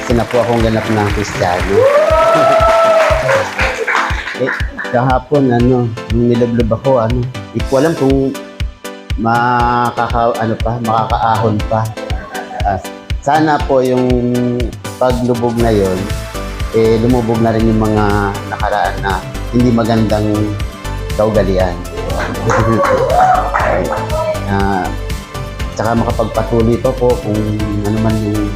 kasi na po akong ganap ng Kristiyano. Kahapon, nung nilablob ako, hindi ko alam kung makakaahon pa. Sana po yung paglubog na yon, lumubog na rin yung mga nakaraan na hindi magandang kaugalian. Tsaka makapagpatuloy pa po kung ano man yung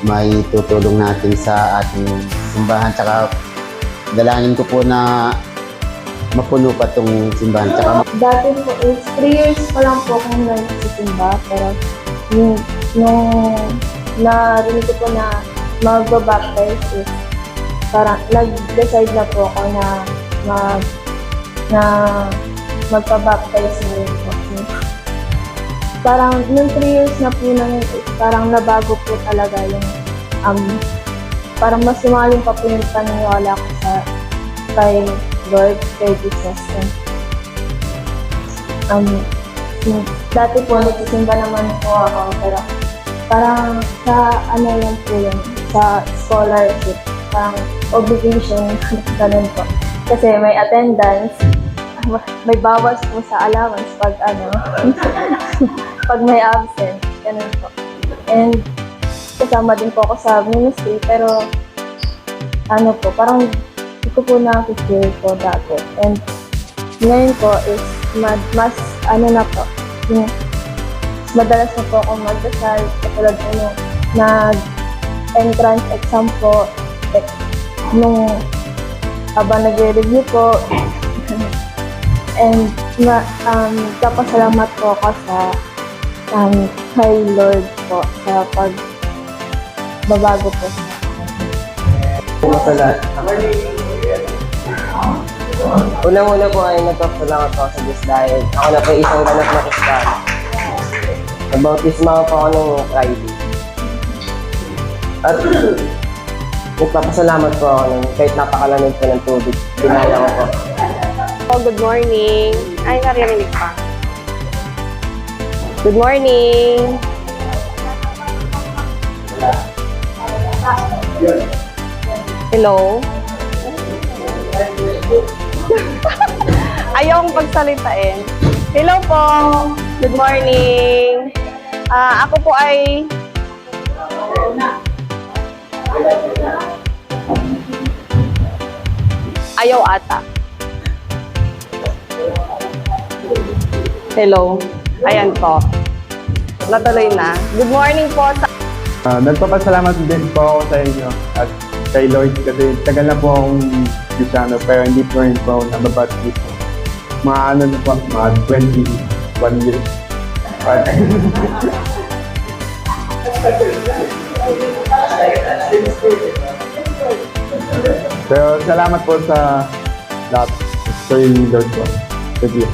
may tutulong natin sa ating simbahan. Tsaka dalangin ko po na mapuno pa itong simbahan. Tsaka dati po, 3 years pa lang po akong nagsisimba, pero nung narinig ko po na magbabaptize is parang nag-decide na po ako na magpabaptize na rin po. Parang nung 3 years na po nang parang nabago po talaga yung parang mas sumaling pa po yung paniniwala ko kay Lord, kay Jesus. Dati po nagsisimba naman po ako, pero parang sa lang po yun, sa scholarship, parang obligation, ganun po. Kasi may attendance, may bawas po sa allowance pag pag may absent, ganun po. And kasama din po ako sa ministry, pero parang hindi ko po na-feel po dati. And ngayon po is mas na po, madalas na po akong magdasal, katulad po nung nag-entrance exam po, nung habang nagre-review po. And kapasalamat po ako kay Lord po sa pagbabago po sa Unang-una po ay nagpapasalamat po ako sa Diyos dahil ako na po isang ganap na Kristiyano. Nabautisma po ako nung Friday. At nagpapasalamat po ako kahit napakalamig po ng tubig. Dinala ko po. Oh, good morning. Ay, naririnig pa. Good morning. Hello? Ayaw kong pagsalitain. Hello po. Good morning. Ako po ay... Ayaw ata. Hello. Ayan po. Natuloy na. Good morning po sa... Nagpapasalamat din po ako sa inyo at kay Lord kasi tagal na po akong Kristiyano pero hindi po rin po ako nababaptize. Mga na po, mga 21 years. Pero salamat po sa lahat. Kay Lord po. Thank you.